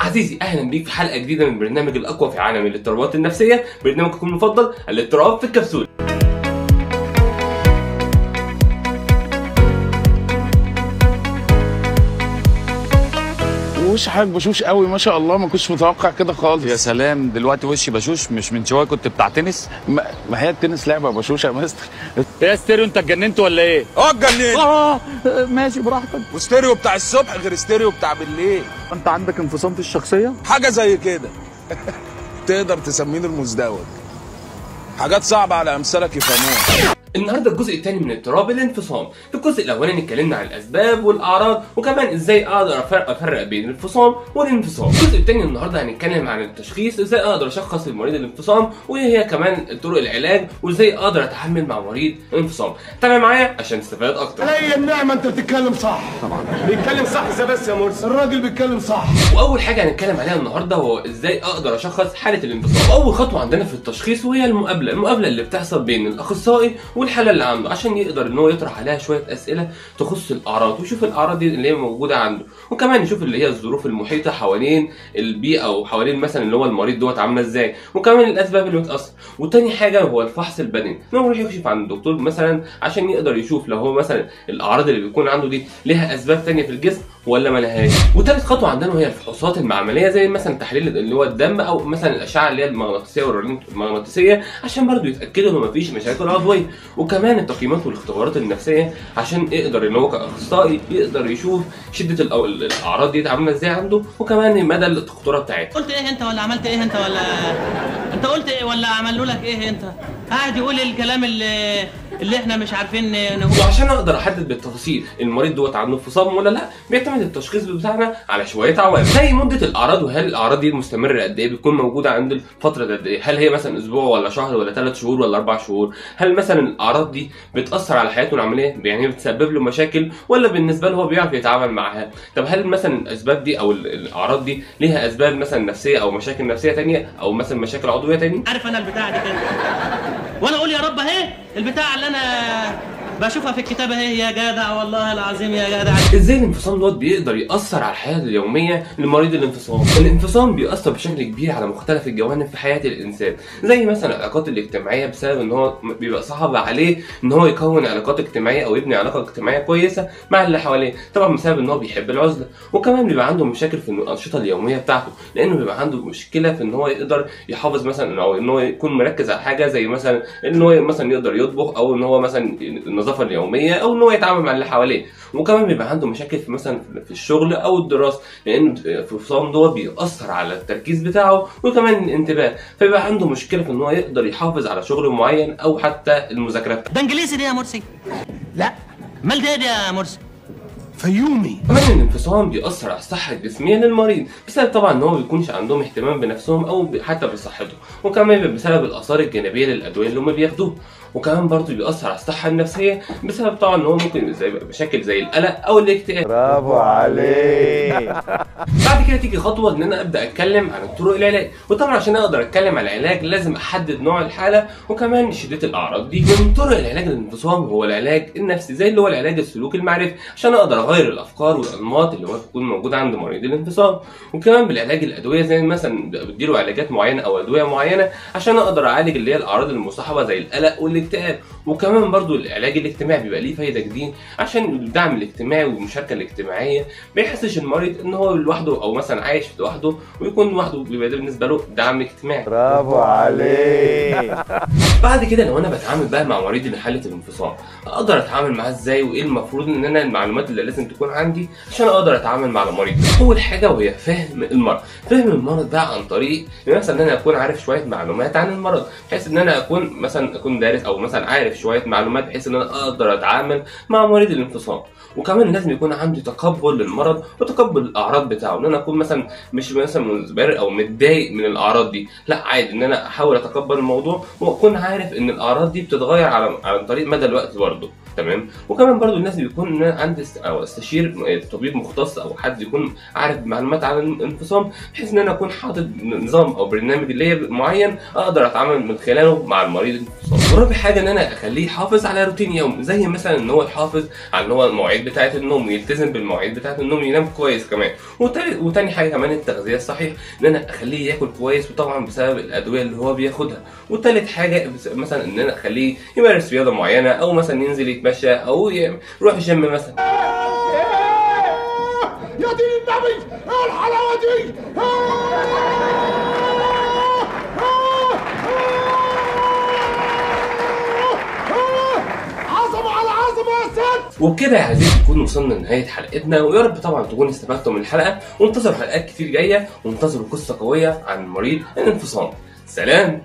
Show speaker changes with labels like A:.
A: عزيزي اهلا بيك في حلقه جديده من برنامج الاقوى في عالم الاضطرابات النفسيه، برنامجكم المفضل الاضطراب في الكبسوله.
B: وش حضرتك بشوش قوي ما شاء الله، ما كنتش متوقع كده خالص.
C: يا سلام، دلوقتي وشي بشوش، مش من شويه كنت بتاع تنس.
B: ما هي التنس لعبه بشوشه يا مستر.
C: ايه يا ستيريو، انت اتجننت ولا ايه؟
B: اتجننت. ماشي براحتك.
D: وستيريو بتاع الصبح غير ستيريو بتاع بالليل.
B: انت عندك انفصام في الشخصيه؟
D: حاجه زي كده. تقدر تسميني المزدوج. حاجات صعبه على امثالك يفهموها.
A: النهارده الجزء الثاني من اضطراب الانفصام. في الجزء الاولاني اتكلمنا عن الاسباب والاعراض وكمان ازاي اقدر افرق بين الانفصام والانفصام. الجزء الثاني النهارده هنتكلم عن التشخيص، ازاي اقدر اشخص المريض الانفصام وايه هي كمان طرق العلاج وازاي اقدر اتعامل مع مريض الانفصام. تابع معايا عشان تستفاد اكتر.
E: علي النعمه انت بتتكلم صح. طبعا بيتكلم صح ازاي بس يا مرسي؟ الراجل بيتكلم صح.
A: واول حاجه هنتكلم عليها النهارده هو ازاي اقدر اشخص حاله الانفصام. اول خطوه عندنا في التشخيص وهي المقابله اللي بتحصل بين الاخصائي والحاله اللي عنده، عشان يقدر ان هو يطرح عليها شويه اسئله تخص الاعراض ويشوف الاعراض دي اللي هي موجوده عنده، وكمان يشوف اللي هي الظروف المحيطه حوالين البيئه او حوالين مثلا اللي هو المريض دوت عامله ازاي، وكمان الاسباب اللي بتاثر. وتاني حاجه هو الفحص البدني، ان هو يروح يكشف عند الدكتور مثلا عشان يقدر يشوف لو هو مثلا الاعراض اللي بيكون عنده دي ليها اسباب تانيه في الجسم ولا ما لهاش. وثالث خطوه عندنا هي الفحوصات المعمليه زي مثلا تحليل اللي هو الدم او مثلا الاشعه اللي هي المغناطيسيه والرنين المغناطيسيه عشان برضه يتاكدوا ان مفيش مشاكل عضويه، وكمان التقييمات والاختبارات النفسيه عشان يقدر ان هو كاخصائي يقدر يشوف شده الاعراض دي عامله ازاي عنده وكمان مدى الخطوره بتاعتها.
F: قلت ايه انت ولا عملت ايه انت ولا انت قلت ايه ولا عملوا لك ايه انت؟ قاعد يقول الكلام اللي احنا مش عارفين نقول.
A: وعشان اقدر احدد بالتفاصيل المريض دوت عنده انفصام ولا لا بيعتمد التشخيص بتاعنا على شويه عوامل زي مده الاعراض، وهل الاعراض دي مستمره قد ايه، بتكون موجوده عند الفتره قد ايه، هل هي مثلا اسبوع ولا شهر ولا 3 شهور ولا 4 شهور، هل مثلا الاعراض دي بتاثر على حياته العمليه يعني بتسبب له مشاكل ولا بالنسبه له هو بيعرف يتعامل معاها. طب هل مثلا الاسباب دي او الاعراض دي ليها اسباب مثلا نفسيه او مشاكل نفسيه ثانيه او مثلا مشاكل عضويه ثانيه.
F: عارف انا البتاع دي كده وانا اقول يا رب اهي البتاع اللي انا بشوفها في الكتاب اهي. يا جدع والله العظيم يا جدع.
A: ازاي الانفصام دوت بيقدر ياثر على الحياه اليوميه لمريض الانفصام؟ الانفصام بيأثر بشكل كبير على مختلف الجوانب في حياه الانسان، زي مثلا العلاقات الاجتماعيه بسبب ان هو بيبقى صعب عليه ان هو يكون علاقات اجتماعيه او يبني علاقه اجتماعيه كويسه مع اللي حواليه، طبعا بسبب ان هو بيحب العزله، وكمان بيبقى عنده مشاكل في الانشطه اليوميه بتاعته لانه بيبقى عنده مشكله في ان هو يقدر يحافظ مثلا او ان هو يكون مركز على حاجه زي مثلا ان هو مثلا يقدر يطبخ او ان هو مثلا النظافه اليوميه او ان هو يتعامل مع اللي حواليه، وكمان بيبقى عنده مشاكل في مثلا في الشغل او الدراسه لان الانفصام دوت بيأثر على التركيز بتاعه وكمان الانتباه، فبيبقى عنده مشكله في ان هو يقدر يحافظ على شغل معين او حتى المذاكره.
F: ده انجليزي دي يا مرسي؟ لا. امال ده يا مرسي؟
E: فيومي.
A: كمان الانفصام بيأثر على الصحة الجسمية للمريض بسبب طبعا ان هو ما بيكونش عندهم اهتمام بنفسهم او حتى بصحته، وكمان بسبب الآثار الجانبية للأدوية اللي هم بياخدوها، وكمان برضه بيأثر على الصحة النفسية بسبب طبعا ان هو ممكن زي مشاكل زي القلق او الاكتئاب.
B: برافو عليك.
A: بعد كده تيجي خطوة ان انا ابدا اتكلم عن طرق العلاج، وطبعا عشان اقدر اتكلم عن العلاج لازم احدد نوع الحالة وكمان شدة الاعراض دي. من طرق العلاج للانفصام هو العلاج النفسي زي اللي هو العلاج السلوكي المعرفي عشان اقدر اغير الافكار والانماط اللي بتكون موجودة عند مريض الانفصام، وكمان بالعلاج الادوية زي مثلا بديله علاجات معينة او ادوية معينة عشان اقدر اعالج اللي هي الاعراض المصاحبة زي القلق والاكتئاب، وكمان برضو العلاج الاجتماعي بيبقى ليه فايدة جديد عشان الدعم الاجتماعي والمشاركة الاجتماعية ما يحسش المريض ان هو لوحده او مثلا عايش لوحده ويكون لوحده، بيبقى ده بالنسبه له دعم اجتماعي.
B: برافو عليك.
A: بعد كده لو انا بتعامل بقى مع مريض اللي حاله الانفصام اقدر اتعامل معاه ازاي وايه المفروض ان انا المعلومات اللي لازم تكون عندي عشان اقدر اتعامل مع المريض. اول حاجه وهي فهم المرض. فهم المرض بقى عن طريق مثلا ان انا اكون عارف شويه معلومات عن المرض بحيث ان انا اكون دارس او مثلا عارف شويه معلومات بحيث ان انا اقدر اتعامل مع مريض الانفصام، وكمان لازم يكون عندي تقبل للمرض وتقبل الاعراض بتاعه، ان انا اكون مثلا مش مثلا منزبر او متضايق من الاعراض دي، لا عادي ان انا احاول اتقبل الموضوع واكون عارف ان الاعراض دي بتتغير على طريق مدى الوقت برضه. تمام. وكمان برضو الناس بيكون ان انا عندي او استشير طبيب مختص او حد يكون عارف معلومات عن الانفصام بحيث ان انا اكون حاطط نظام او برنامج اللي معين اقدر اتعامل من خلاله مع المريض الانفصام. ورابع حاجه ان انا اخليه يحافظ على روتين يومي، زي مثلا ان هو يحافظ على ان هو المواعيد بتاعه النوم، يلتزم بالمواعيد بتاعه النوم، ينام كويس كمان. وتاني حاجه كمان التغذيه الصحيحه، ان انا اخليه ياكل كويس وطبعا بسبب الادويه اللي هو بياخدها. وتالت حاجه مثلا ان انا اخليه يمارس رياضه معينه، او مثلا ينزل يتمشى او يروح الجيم مثلا.
E: يا دين النبي ايه الحلاوه دي؟ عظمه على عظمه يا ست.
A: وبكده يا عزيزي نكون وصلنا لنهايه حلقتنا، ويا رب طبعا تكونوا استفدتوا من الحلقه، وانتظروا حلقات كتير جايه، وانتظروا قصه قويه عن مريض الانفصام. سلام.